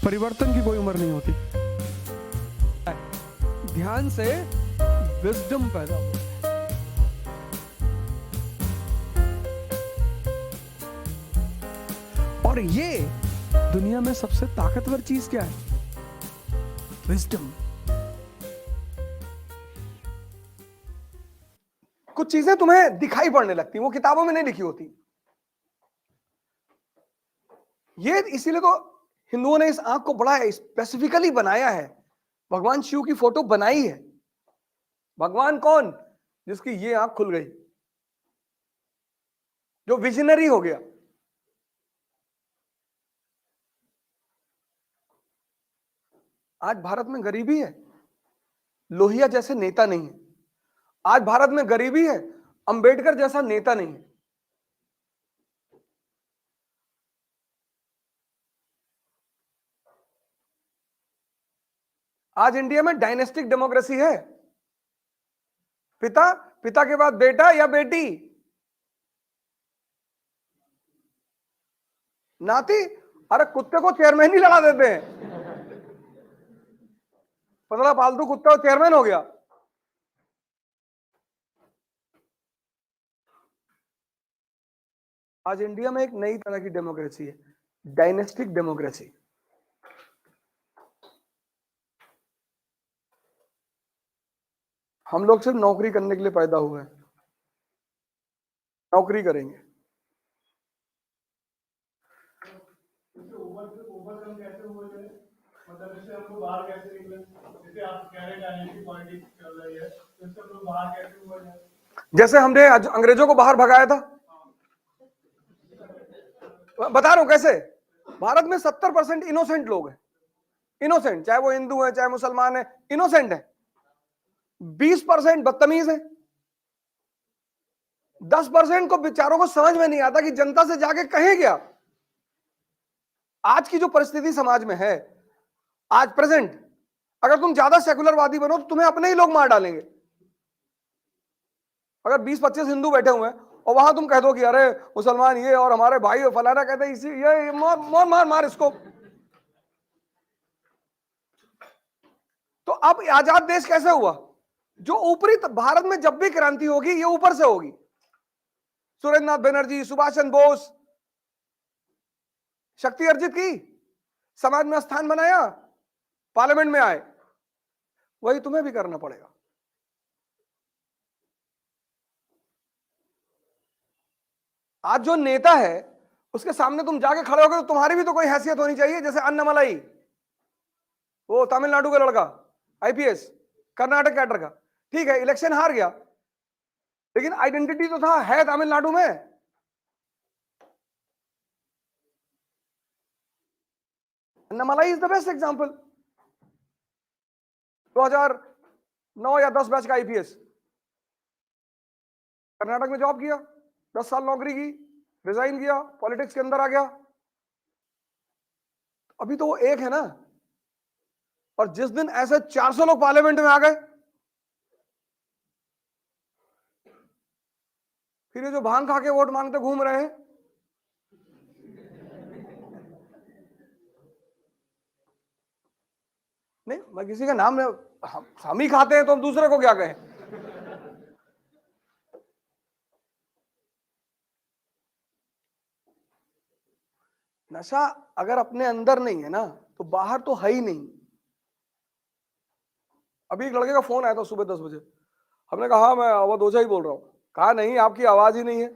परिवर्तन की कोई उम्र नहीं होती। ध्यान से विजडम पैदा हो। और ये दुनिया में सबसे ताकतवर चीज क्या है? विजडम। कुछ चीजें तुम्हें दिखाई पड़ने लगती, वो किताबों में नहीं लिखी होती। ये इसीलिए तो हिंदुओं ने इस आंख को बड़ा स्पेसिफिकली बनाया है। भगवान शिव की फोटो बनाई है। भगवान कौन? जिसकी ये आंख खुल गई, जो विजनरी हो गया। आज भारत में गरीबी है, लोहिया जैसे नेता नहीं है। आज भारत में गरीबी है, अंबेडकर जैसा नेता नहीं है। आज इंडिया में डायनेस्टिक डेमोक्रेसी है। पिता, पिता के बाद बेटा या बेटी, नाती। अरे कुत्ते को चेयरमैन ही लड़ा देते हैं। पतला पालतू कुत्ता चेयरमैन हो गया। आज इंडिया में एक नई तरह की डेमोक्रेसी है, डायनेस्टिक डेमोक्रेसी। हम लोग सिर्फ नौकरी करने के लिए पैदा हुए हैं, नौकरी करेंगे। मतलब इससे हम लोग बाहर कैसे निकले? जैसे आप कह रहे हैं पॉलिटिक्स चल रही है, तो इससे हम लोग बाहर कैसे हुए? जैसे हमने अंग्रेजों को बाहर भगाया था, बता रहा हूं कैसे। भारत में 70% इनोसेंट लोग हैं। इनोसेंट, चाहे वो हिंदू है चाहे मुसलमान है, इनोसेंट है। 20% बदतमीज है। 10% को बेचारों को समझ में नहीं आता कि जनता से जाके कहे क्या। आज की जो परिस्थिति समाज में है, आज प्रेजेंट, अगर तुम ज्यादा सेकुलरवादी बनो तो तुम्हें अपने ही लोग मार डालेंगे। अगर 20-25 हिंदू बैठे हुए हैं और वहां तुम कह दो कि अरे मुसलमान ये और हमारे भाई फलाना, कहते इसी ये मार मार मार, मार इसको। तो अब आजाद देश कैसे हुआ? जो ऊपरी भारत में जब भी क्रांति होगी ये ऊपर से होगी। सुरेंद्रनाथ बनर्जी, सुभाष चंद्र बोस, शक्ति अर्जित की, समाज में स्थान बनाया, पार्लियामेंट में आए। वही तुम्हें भी करना पड़ेगा। आज जो नेता है उसके सामने तुम जाके खड़े होगे तो तुम्हारी भी तो कोई हैसियत होनी चाहिए। जैसे अन्नामलाई, वो तमिलनाडु का लड़का, आईपीएस, कर्नाटक कैडर का, ठीक है इलेक्शन हार गया, लेकिन आइडेंटिटी तो था, है तमिलनाडु में। Annamalai is the best example. 2009 या 10 बैच का आईपीएस, कर्नाटक में जॉब किया, 10 साल नौकरी की, रिजाइन किया, पॉलिटिक्स के अंदर आ गया। अभी तो वो एक है ना। और जिस दिन ऐसे 400 लोग पार्लियामेंट में आ गए, फिर ये जो भांग खा के वोट मांगते घूम रहे हैं, नहीं मैं किसी का नाम हम ही खाते हैं तो हम दूसरे को क्या कहें। नशा अगर अपने अंदर नहीं है ना तो बाहर तो है ही नहीं। अभी एक लड़के का फोन आया था सुबह 10 बजे। हमने कहा हाँ मैं अवध ओझा ही बोल रहा हूं। कहा नहीं आपकी आवाज ही नहीं है।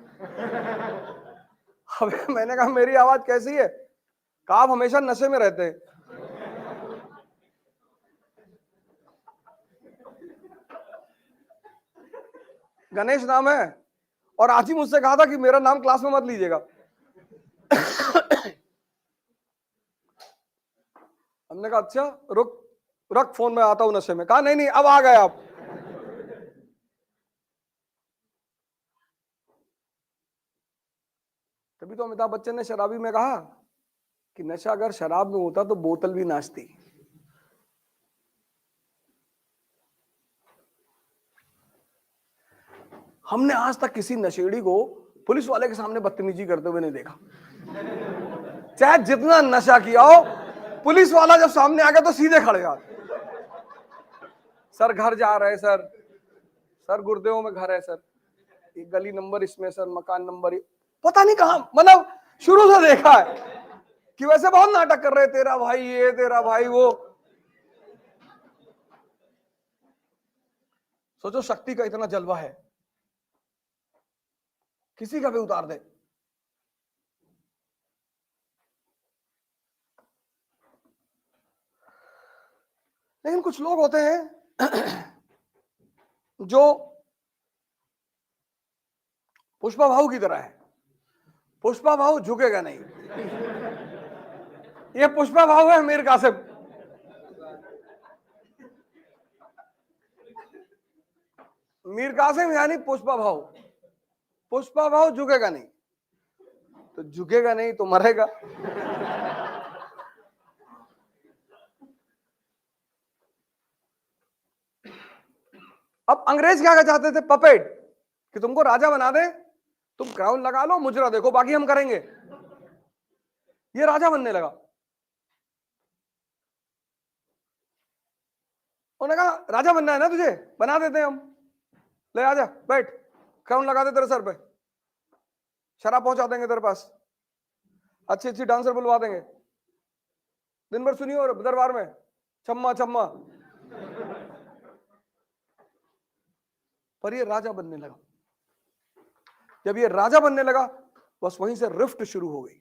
अब मैंने कहा मेरी आवाज कैसी है? कहा आप हमेशा नशे में रहते हैं। गणेश नाम है और आज ही मुझसे कहा था कि मेरा नाम क्लास में मत लीजिएगा। हमने कहा अच्छा रुक रख फोन में आता हूं नशे में। कहा नहीं नहीं अब आ गए आप। तभी तो अमिताभ बच्चन ने शराबी में कहा कि नशा अगर शराब में होता तो बोतल भी नाचती। हमने आज तक किसी नशेड़ी को पुलिस वाले के सामने बदतमीजी करते हुए नहीं देखा। चाहे जितना नशा किया हो, पुलिस वाला जब सामने आ गया तो सीधे खड़े यार, सर घर जा रहे सर, सर गुरुदेव में घर है सर, ये गली नंबर इसमें सर, मकान नंबर पता नहीं कहां, मतलब शुरू से देखा है कि वैसे बहुत नाटक कर रहे, तेरा भाई ये, तेरा भाई वो। सोचो शक्ति का इतना जलवा है, किसी का भी उतार दे। लेकिन कुछ लोग होते हैं जो पुष्पा भाऊ की तरह है, पुष्पा भाऊ झुकेगा नहीं। ये पुष्पा भाऊ है मीर कासिम, मीर कासिम यानी पुष्पा भाऊ, पुष्पा भाऊ झुकेगा नहीं, तो झुकेगा नहीं तो मरेगा। अब अंग्रेज क्या चाहते थे, पपेट, कि तुमको राजा बना दे, तुम क्राउन लगा लो, मुजरा देखो, बाकी हम करेंगे। ये राजा बनने लगा, उन्होंने कहा राजा बनना है ना तुझे, बना देते हैं हम, ले आजा बैठ, क्राउन लगा दे तेरे सर पे, शराब पहुंचा देंगे तेरे पास, अच्छी अच्छी डांसर बुलवा देंगे, दिन भर सुनियो और दरबार में छम्मा छम्मा। पर ये राजा बनने लगा, जब ये राजा बनने लगा बस वहीं से रिफ्ट शुरू हो गई।